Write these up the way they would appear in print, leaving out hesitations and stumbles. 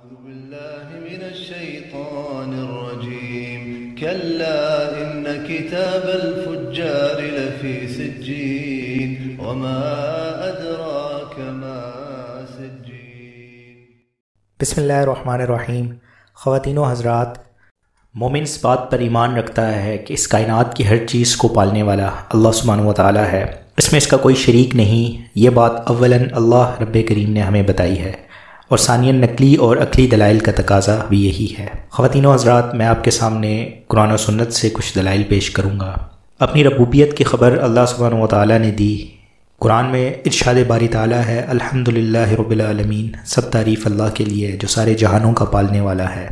أعوذ بالله من الشيطان الرجيم كلا إن كتاب الفجار لفي سجين وما أدراك ما سجين۔ بسم اللہ الرحمن الرحیم۔ خواتین و حضرات، مومن اس بات پر ایمان رکھتا ہے کہ اس کائنات کی ہر چیز کو پالنے والا اللہ سبحانہ و تعالی ہے، اس میں اس کا کوئی شریک نہیں۔ یہ بات اولاً اللہ رب کریم نے ہمیں بتائی ہے، اور ثانیاً نقلی اور عقلی دلائل کا تقاضا بھی یہی ہے۔ خواتین و حضرات، میں آپ کے سامنے قرآن و سنت سے کچھ دلائل پیش کروں گا۔ اپنی ربوبیت کی خبر اللہ سبحانہ و تعالی نے دی۔ قرآن میں ارشاد باری تعالیٰ ہے، الحمدللہ رب العالمین، سب تعریف اللہ کے لیے جو سارے جہانوں کا پالنے والا ہے۔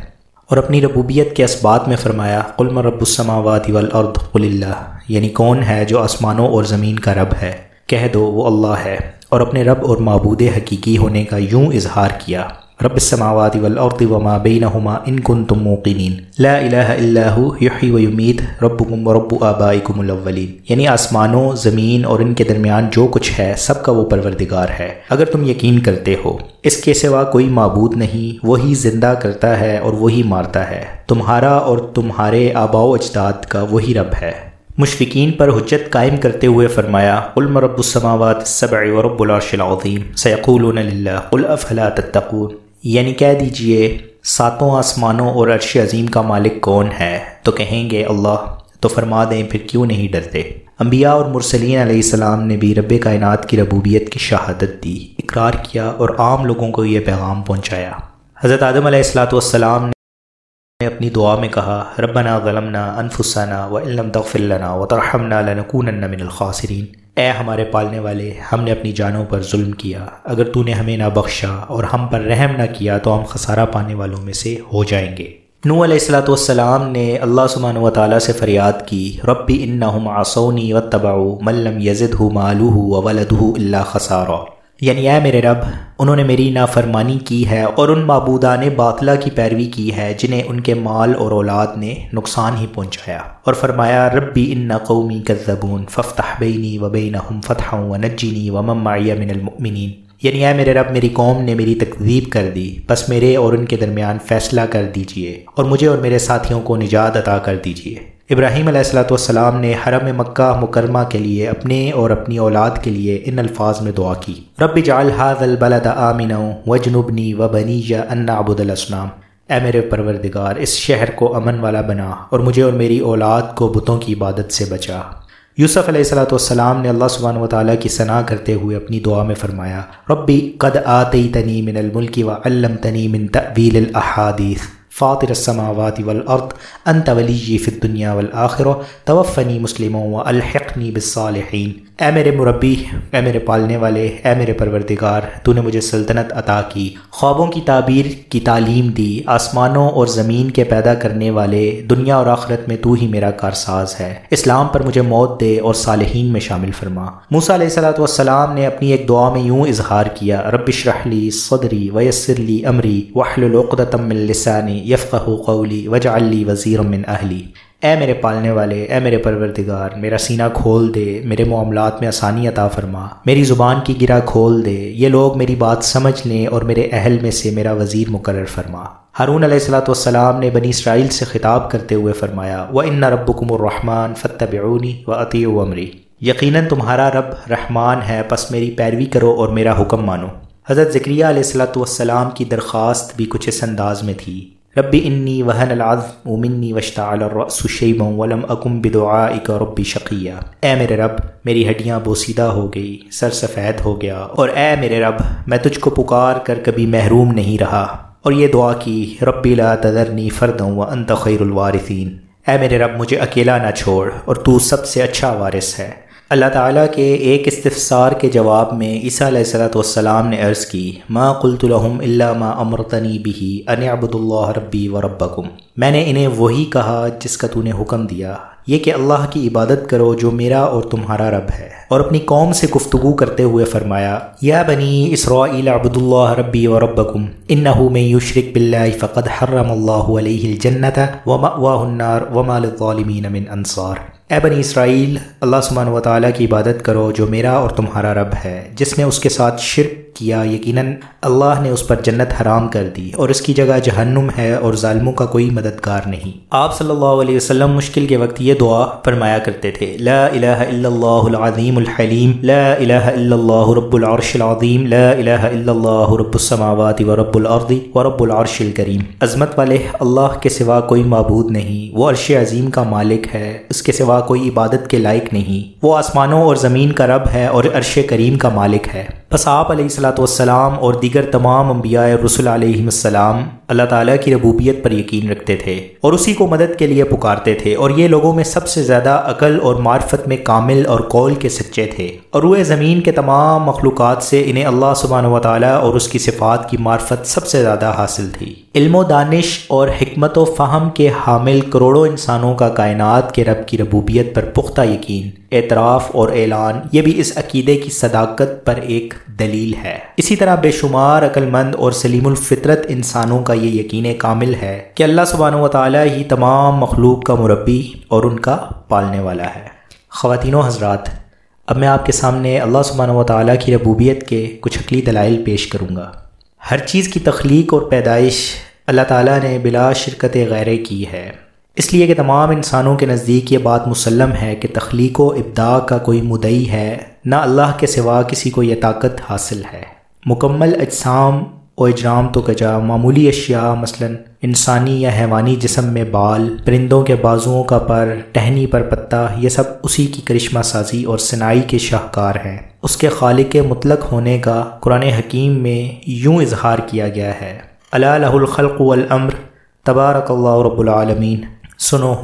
اور اپنی ربوبیت کے اسبات میں فرمایا، قل من رب السماوات والارض قل اللہ، یعنی کون ہے جو آسمانوں اور زمین کا رب ہے، کہہ دو وہ اللہ ہے۔ اور اپنے رب اور معبود حقیقی ہونے کا یوں اظہار کیا، رب السماوات والارض وما بینہما ان کنتم موقنین لا الہ الا ہو یحیی و یمیت ربکم ورب آبائکم الاولین، یعنی آسمانوں، زمین اور ان کے درمیان جو کچھ ہے سب کا وہ پروردگار ہے اگر تم یقین کرتے ہو۔ اس کے سوا کوئی معبود نہیں، وہی زندہ کرتا ہے اور وہی مارتا ہے، تمہارا اور تمہارے آباء و اجداد کا وہی رب ہے۔ مشرکین پر حجت قائم کرتے ہوئے فرمایا، قل من رب السماوات السبع ورب العرش العظیم سیقولون للہ قل افلا تتقون، یعنی کہہ دیجئے ساتوں آسمانوں اور عرش عظیم کا مالک کون ہے، تو کہیں گے اللہ، تو فرما دیں پھر کیوں نہیں ڈرتے۔ انبیاء اور مرسلین علیہ السلام نے بھی رب کائنات کی ربوبیت کی شہادت دی، اقرار کیا اور عام لوگوں کو یہ پیغام پہنچایا۔ حضرت آدم علیہ السلام نے اپنی دعا میں کہا، ربنا ظلمنا انفسنا وان لم تغفر لنا وترحمنا لنکونن من الخاسرین، اے ہمارے پالنے والے، ہم نے اپنی جانوں پر ظلم کیا، اگر تو نے ہمیں نہ بخشا اور ہم پر رحم نہ کیا تو ہم خسارہ پانے والوں میں سے ہو جائیں گے۔ نوح علیہ السلام نے اللہ سبحانہ و تعالیٰ سے فریاد کی، ربی انہم عصونی واتبعوا من لم یزدہ مالہ وولدہ الا خسارا، یعنی اے میرے رب، انہوں نے میری نافرمانی کی ہے اور ان معبودان باطلہ کی پیروی کی ہے جنہیں ان کے مال اور اولاد نے نقصان ہی پہنچایا۔ اور فرمایا، ربی ان قومی کذبون فافتح بینی وبینہم فتحا ونجنی ومن معی من المؤمنین، یعنی اے میرے رب، میری قوم نے میری تکذیب کر دی، بس میرے اور ان کے درمیان فیصلہ کر دیجئے اور مجھے اور میرے ساتھیوں کو نجات عطا کر دیجئے۔ ابراہیم علیہ السلام نے حرم مکہ مکرمہ کے لیے اپنے اور اپنی اولاد کے لیے ان الفاظ میں دعا کی، رب اجعل ھذا البلد آمنا واجنبنی وبنی ان نعبد الاصنام، اے میرے پروردگار، اس شہر کو امن والا بنا اور مجھے اور میری اولاد کو بتوں کی عبادت سے بچا۔ یوسف علیہ السلام نے اللہ سبحانہ و تعالیٰ کی ثنا کرتے ہوئے اپنی دعا میں فرمایا، ربی قد آتیتنی من الملک وعلمتنی من تأویل الاحادیث فاطر السماوات والارض انت ولی فی الدنیا والآخرہ توفنی مسلما والحقنی بالصالحین، اے میرے مربی، اے میرے پالنے والے، اے میرے پروردگار، تو نے مجھے سلطنت عطا کی، خوابوں کی تعبیر کی تعلیم دی، آسمانوں اور زمین کے پیدا کرنے والے، دنیا اور آخرت میں تو ہی میرا کارساز ہے، اسلام پر مجھے موت دے اور صالحین میں شامل فرما۔ موسیٰ علیہ السلام نے اپنی ایک دعا میں یوں اظہار کیا، رب اشرح لی صدری ویسر لی امری واحلل عقدۃ من لسانی یفقہوا قولی واجعل لی وزیرا من اہلی، اے میرے پالنے والے، اے میرے پروردگار، میرا سینہ کھول دے، میرے معاملات میں آسانی عطا فرما، میری زبان کی گرہ کھول دے، یہ لوگ میری بات سمجھ لیں اور میرے اہل میں سے میرا وزیر مقرر فرما۔ ہارون علیہ السلام نے بنی اسرائیل سے خطاب کرتے ہوئے فرمایا، وَإِنَّ رَبُّكُمُ الرَّحْمَٰنُ فَاتَّبِعُونِي وَأَطِيعُوا أَمْرِي، یقیناً تمہارا رب رحمان ہے، پس میری پیروی کرو اور میرا حکم مانو۔ حضرت زکریا علیہ السلام کی درخواست بھی کچھ اس انداز میں تھی، ربی انی وہن العظم منی واشتعل الرأس شیبا ولم اکن بدعائک ربی شقیا، اے میرے رب، میری ہڈیاں بوسیدہ ہو گئی، سر سفید ہو گیا، اور اے میرے رب، میں تجھ کو پکار کر کبھی محروم نہیں رہا۔ اور یہ دعا کی، ربی لا تذرنی فردا وانت خیر الوارثین، اے میرے رب مجھے اکیلا نہ چھوڑ اور تو سب سے اچھا وارث ہے۔ اللہ تعالیٰ کے ایک استفسار کے جواب میں عیسیٰ علیہ السلام نے عرض کی، ما قلت لهم الا ما امرتنی به ان اعبدوا اللہ ربی وربکم، میں نے انہیں وہی کہا جس کا تو نے حکم دیا، یہ کہ اللہ کی عبادت کرو جو میرا اور تمہارا رب ہے۔ اور اپنی قوم سے گفتگو کرتے ہوئے فرمایا، یا بنی اسرائیل اعبدوا اللہ ربی وربکم انہ من یشرک باللہ فقد حرم اللہ علیہ الجنۃ ومأواہ النار وما للظالمین من انصار، اے بنی اسرائیل، اللہ سبحانہ و تعالیٰ کی عبادت کرو جو میرا اور تمہارا رب ہے۔ جس نے اس کے ساتھ شرک کیا، یقیناً اللہ نے اس پر جنت حرام کر دی اور اس کی جگہ جہنم ہے اور ظالموں کا کوئی مددگار نہیں۔ آپ صلی اللہ علیہ وسلم مشکل کے وقت یہ دعا فرمایا کرتے تھے، لا الہ الا اللہ العظیم الحلیم، لا الہ الا اللہ رب العرش العظیم، لا الہ الا اللہ رب السماوات ورب الارض ورب العرش الکریم۔ عظمت والے اللہ کے سوا کوئی معبود نہیں، وہ عرش عظیم کا مالک ہے، اس کے سوا کوئی عبادت کے لائق نہیں، وہ آسمانوں اور زمین کا رب ہے اور عرش کریم کا مالک ہے۔ بس آپ علیہ الصلوۃ والسلام اور دیگر تمام انبیاء اور رسل علیہم السلام اللہ تعالیٰ کی ربوبیت پر یقین رکھتے تھے اور اسی کو مدد کے لیے پکارتے تھے، اور یہ لوگوں میں سب سے زیادہ عقل اور معرفت میں کامل اور قول کے سچے تھے، اور روئے زمین کے تمام مخلوقات سے انہیں اللہ سبحانہ و تعالیٰ اور اس کی صفات کی معرفت سب سے زیادہ حاصل تھی۔ علم و دانش اور حکمت و فہم کے حامل کروڑوں انسانوں کا کائنات کے رب کی ربوبیت پر پختہ یقین، اعتراف اور اعلان، یہ بھی اس عقیدے کی صداقت پر ایک دلیل ہے۔ اسی طرح بے شمار عقل مند اور سلیم الفطرت انسانوں کا یہ یقین کامل ہے کہ اللہ سبحانہ و تعالیٰ ہی تمام مخلوق کا مربی اور ان کا پالنے والا ہے۔ خواتین و حضرات، اب میں آپ کے سامنے اللہ سبحانہ و تعالیٰ کی ربوبیت کے کچھ عقلی دلائل پیش کروں گا۔ ہر چیز کی تخلیق اور پیدائش اللہ تعالیٰ نے بلا شرکت غیرے کی ہے، اس لیے کہ تمام انسانوں کے نزدیک یہ بات مسلم ہے کہ تخلیق و ابداع کا کوئی مدعی ہے، نہ اللہ کے سوا کسی کو یہ طاقت حاصل ہے۔ مکمل اجسام و اجرام تو کجا، معمولی اشیاء مثلا انسانی یا حیوانی جسم میں بال، پرندوں کے بازوؤں کا پر، ٹہنی پر پتہ، یہ سب اسی کی کرشمہ سازی اور صنائی کے شاہکار ہیں۔ اس کے خالق مطلق ہونے کا قرآن حکیم میں یوں اظہار کیا گیا ہے، الا لہ الخلق والامر تبارک اللہ رب العالمین۔ سنو،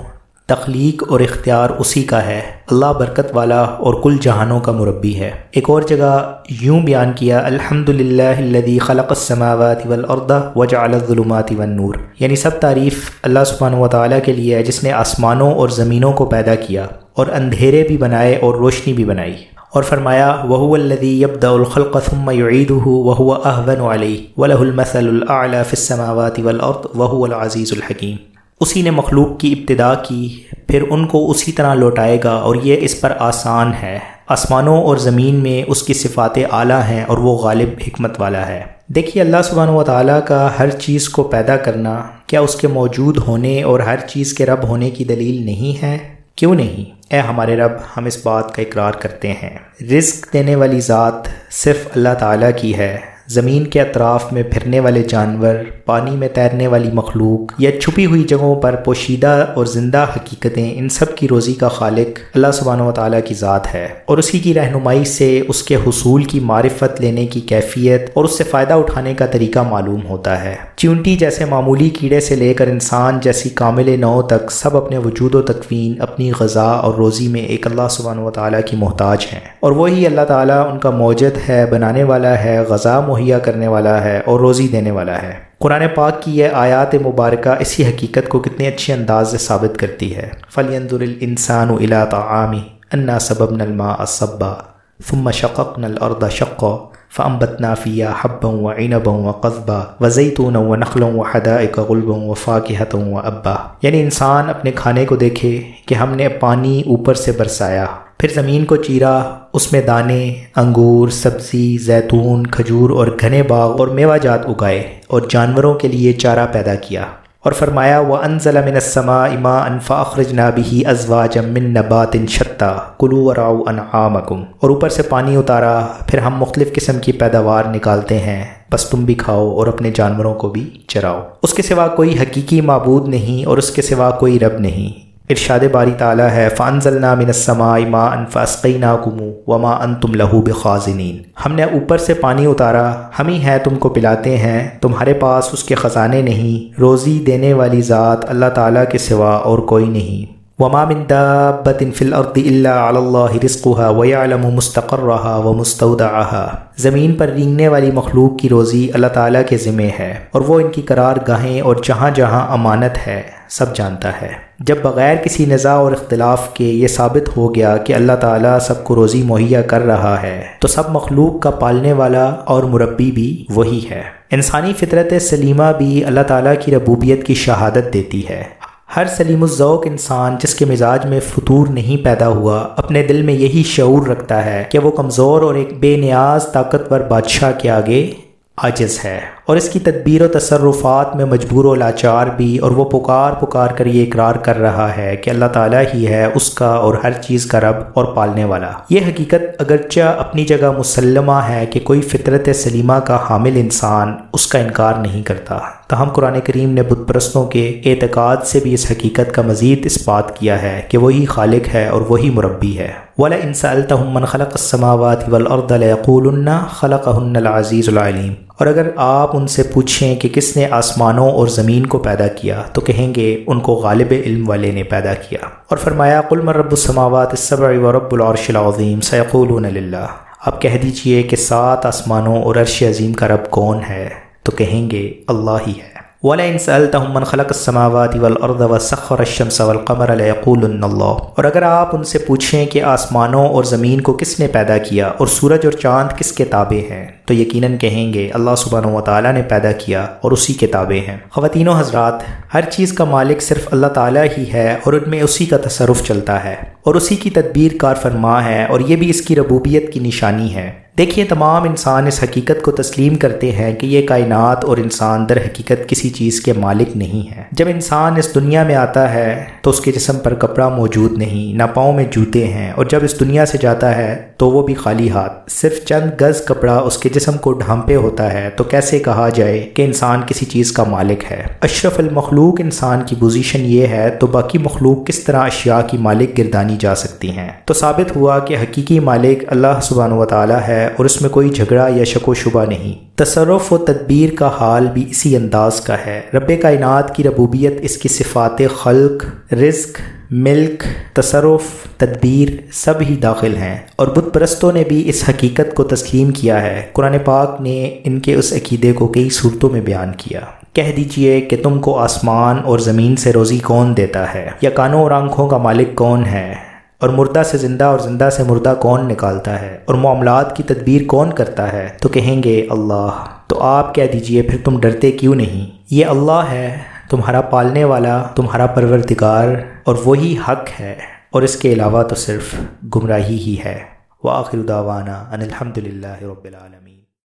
تخلیق اور اختیار اسی کا ہے، اللہ برکت والا اور کل جہانوں کا مربی ہے۔ ایک اور جگہ یوں بیان کیا، الحمدللہ الذی خلق السماوات والارض وجعل الظلمات والنور، یعنی سب تعریف اللہ سبحانہ و تعالیٰ کے لیے ہے جس نے آسمانوں اور زمینوں کو پیدا کیا اور اندھیرے بھی بنائے اور روشنی بھی بنائی، اور فرمایا وَهُوَ الَّذِي يَبْدَأُ الْخَلْقَ ثُمَّ يُعِيدُهُ وَهُوَ أَهْوَنُ عَلَيْهِ وَلَهُ الْمَثَلُ الْأَعْلَى فِي السَّمَاوَاتِ وَالْأَرْضِ وَهُوَ الْعَزِيزُ الْحَكِيمُ۔ اسی نے مخلوق کی ابتدا کی، پھر ان کو اسی طرح لوٹائے گا، اور یہ اس پر آسان ہے۔ آسمانوں اور زمین میں اس کی صفات اعلیٰ ہیں اور وہ غالب حکمت والا ہے۔ دیکھیے، اللہ سبحانہ و تعالیٰ کا ہر چیز کو پیدا کرنا کیا اس کے موجود ہونے اور ہر چیز کے رب ہونے کی دلیل نہیں ہے؟ کیوں نہیں؟ اے ہمارے رب، ہم اس بات کا اقرار کرتے ہیں، رزق دینے والی ذات صرف اللہ تعالیٰ کی ہے۔ زمین کے اطراف میں پھرنے والے جانور، پانی میں تیرنے والی مخلوق یا چھپی ہوئی جگہوں پر پوشیدہ اور زندہ حقیقتیں، ان سب کی روزی کا خالق اللہ سبحانہ و تعالیٰ کی ذات ہے، اور اسی کی رہنمائی سے اس کے حصول کی معرفت لینے کی کیفیت اور اس سے فائدہ اٹھانے کا طریقہ معلوم ہوتا ہے۔ چیونٹی جیسے معمولی کیڑے سے لے کر انسان جیسی کامل نوع تک سب اپنے وجود و تکوین، اپنی غذا اور روزی میں ایک اللہ سبحانہ و تعالیٰ کی محتاج ہیں، اور وہی اللہ تعالیٰ ان کا موجد ہے، بنانے والا ہے، غذا مہیا کرنے والا ہے اور روزی دینے والا ہے۔ قرآن پاک کی یہ آیات مبارکہ اسی حقیقت کو کتنے اچھے انداز سے ثابت کرتی ہے۔ فَلْيَنظُرِ الْإِنسَانُ إِلَىٰ طَعَامِهِ أَنَّا صَبَبْنَا الْمَاءَ صَبًّا ثُمَّ شَقَقْنَا الْأَرْضَ شَقًّا فَأَنبَتْنَا فِيهَا حَبًّا وَعِنَبًا وَقَضْبًا وَزَيْتُونًا وَنَخْلًا وَحَدَائِقَ غُلْبًا وَفَاكِهَةً وَأَبًّا، یعنی انسان اپنے کھانے کو دیکھے کہ ہم نے پانی اوپر سے برسایا، پھر زمین کو چیرا، اس میں دانے، انگور، سبزی، زیتون، کھجور اور گھنے باغ اور میوہ جات اگائے، اور جانوروں کے لیے چارہ پیدا کیا، اور فرمایا وَأَنزَلَ مِنَ السَّمَاءِ مَاءً فَأَخْرَجْنَا بِهِ أَزْوَاجًا مِّن نَّبَاتٍ شَتَّىٰ كُلُوا وَارْعَوْا أَنْعَامَكُمْ، اور اوپر سے پانی اتارا، پھر ہم مختلف قسم کی پیداوار نکالتے ہیں، بس تم بھی کھاؤ اور اپنے جانوروں کو بھی چراؤ۔ اس کے سوا کوئی حقیقی معبود نہیں اور اس کے سوا کوئی رب نہیں۔ ارشاد باری تعالیٰ ہے فَأَنزَلْنَا مِنَ السَّمَاءِ مَاءً فَأَسْقَيْنَاكُمُ وَمَا أَنْتُمْ لَهُ بِخَازِنِينَ، ہم نے اوپر سے پانی اتارا، ہم ہی ہیں تم کو پلاتے ہیں، تمہارے پاس اس کے خزانے نہیں، روزی دینے والی ذات اللہ تعالیٰ کے سوا اور کوئی نہیں۔ وَمَا مِن دَابَّةٍ فِي الْأَرْضِ إِلَّا عَلَى اللَّهِ رِزْقُهَا وَيَعْلَمُ مُسْتَقَرَّهَا وَمُسْتَوْدَعَهَا، زمین پر رینگنے والی مخلوق کی روزی اللہ تعالیٰ کے ذمے ہے، اور وہ ان کی قرار گاہیں اور جہاں جہاں امانت ہے سب جانتا ہے۔ جب بغیر کسی نزاع اور اختلاف کے یہ ثابت ہو گیا کہ اللہ تعالیٰ سب کو روزی مہیا کر رہا ہے، تو سب مخلوق کا پالنے والا اور مربی بھی وہی ہے۔ انسانی فطرت سلیمہ بھی اللہ تعالیٰ کی ربوبیت کی شہادت دیتی ہے۔ ہر سلیم الذوق انسان جس کے مزاج میں فتور نہیں پیدا ہوا اپنے دل میں یہی شعور رکھتا ہے کہ وہ کمزور اور ایک بے نیاز طاقتور بادشاہ کے آگے عاجز ہے، اور اس کی تدبیر و تصرفات میں مجبور و لاچار بھی، اور وہ پکار کر یہ اقرار کر رہا ہے کہ اللہ تعالیٰ ہی ہے اس کا اور ہر چیز کا رب اور پالنے والا۔ یہ حقیقت اگرچہ اپنی جگہ مسلمہ ہے کہ کوئی فطرت سلیمہ کا حامل انسان اس کا انکار نہیں کرتا، تاہم قرآن کریم نے بت پرستوں کے اعتقاد سے بھی اس حقیقت کا مزید اثبات کیا ہے کہ وہی خالق ہے اور وہی مربی ہے۔ وَلَئِن سَأَلْتَهُم مَّنْ خَلَقَ السَّمَاوَاتِ وَالْأَرْضَ لَيَقُولُنَّ خَلَقَهُنَّ الْعَزِيزُ الْعَلِيمُ، اور اگر آپ ان سے پوچھیں کہ کس نے آسمانوں اور زمین کو پیدا کیا تو کہیں گے ان کو غالب علم والے نے پیدا کیا۔ اور فرمایا قُلْ مَن رَّبُّ السَّمَاوَاتِ السَّبْعِ وَرَبُّ الْعَرْشِ الْعَظِيمِ سَيَقُولُونَ لِلَّهِ، آپ کہہ دیجئے کہ 7 آسمانوں اور عرش عظیم کا رب کون ہے تو کہیں گے اللہ ہی ہے۔ وَلَئِن سَأَلْتَهُم مَّنْ خَلَقَ السَّمَاوَاتِ وَالْأَرْضَ وَسَخَّرَ الشَّمْسَ وَالْقَمَرَ لَيَقُولُنَّ اللَّهُ، اور اگر آپ ان سے پوچھیں کہ آسمانوں اور زمین کو کس نے پیدا کیا اور سورج اور چاند کس کے تابع ہیں تو یقیناً کہیں گے اللہ سبحانہ و تعالیٰ نے پیدا کیا اور اسی کے تابع ہیں۔ خواتین و حضرات، ہر چیز کا مالک صرف اللہ تعالیٰ ہی ہے اور ان میں اسی کا تصرف چلتا ہے اور اسی کی تدبیر کار فرما ہے، اور یہ بھی اس کی ربوبیت کی نشانی ہے۔ دیکھیے، تمام انسان اس حقیقت کو تسلیم کرتے ہیں کہ یہ کائنات اور انسان در حقیقت کسی چیز کے مالک نہیں ہے۔ جب انسان اس دنیا میں آتا ہے تو اس کے جسم پر کپڑا موجود نہیں، نہ پاؤں میں جوتے ہیں، اور جب اس دنیا سے جاتا ہے تو وہ بھی خالی ہاتھ، صرف چند گز کپڑا اس کے جسم کو ڈھانپے ہوتا ہے، تو کیسے کہا جائے کہ انسان کسی چیز کا مالک ہے؟ اشرف المخلوق انسان کی پوزیشن یہ ہے تو باقی مخلوق کس طرح اشیاء کی مالک گردانی جا سکتی ہیں؟ تو ثابت ہوا کہ حقیقی مالک اللہ سبحانہ و تعالیٰ ہے اور اس میں کوئی جھگڑا یا شک و شبہ نہیں۔ تصرف و تدبیر کا حال بھی اسی انداز کا ہے۔ رب کائنات کی ربوبیت اس کی صفات خلق، رزق، ملک، تصرف، تدبیر سب ہی داخل ہیں، اور بت پرستوں نے بھی اس حقیقت کو تسلیم کیا ہے۔ قرآن پاک نے ان کے اس عقیدے کو کئی صورتوں میں بیان کیا۔ کہہ دیجئے کہ تم کو آسمان اور زمین سے روزی کون دیتا ہے، یا کانوں اور آنکھوں کا مالک کون ہے، اور مردہ سے زندہ اور زندہ سے مردہ کون نکالتا ہے، اور معاملات کی تدبیر کون کرتا ہے، تو کہیں گے اللہ۔ تو آپ کہہ دیجئے پھر تم ڈرتے کیوں نہیں؟ یہ اللہ ہے، تمہارا پالنے والا، تمہارا پروردگار، اور وہی حق ہے، اور اس کے علاوہ تو صرف گمراہی ہی ہے۔ وآخر دعوانا ان الحمد للہ رب العالمین۔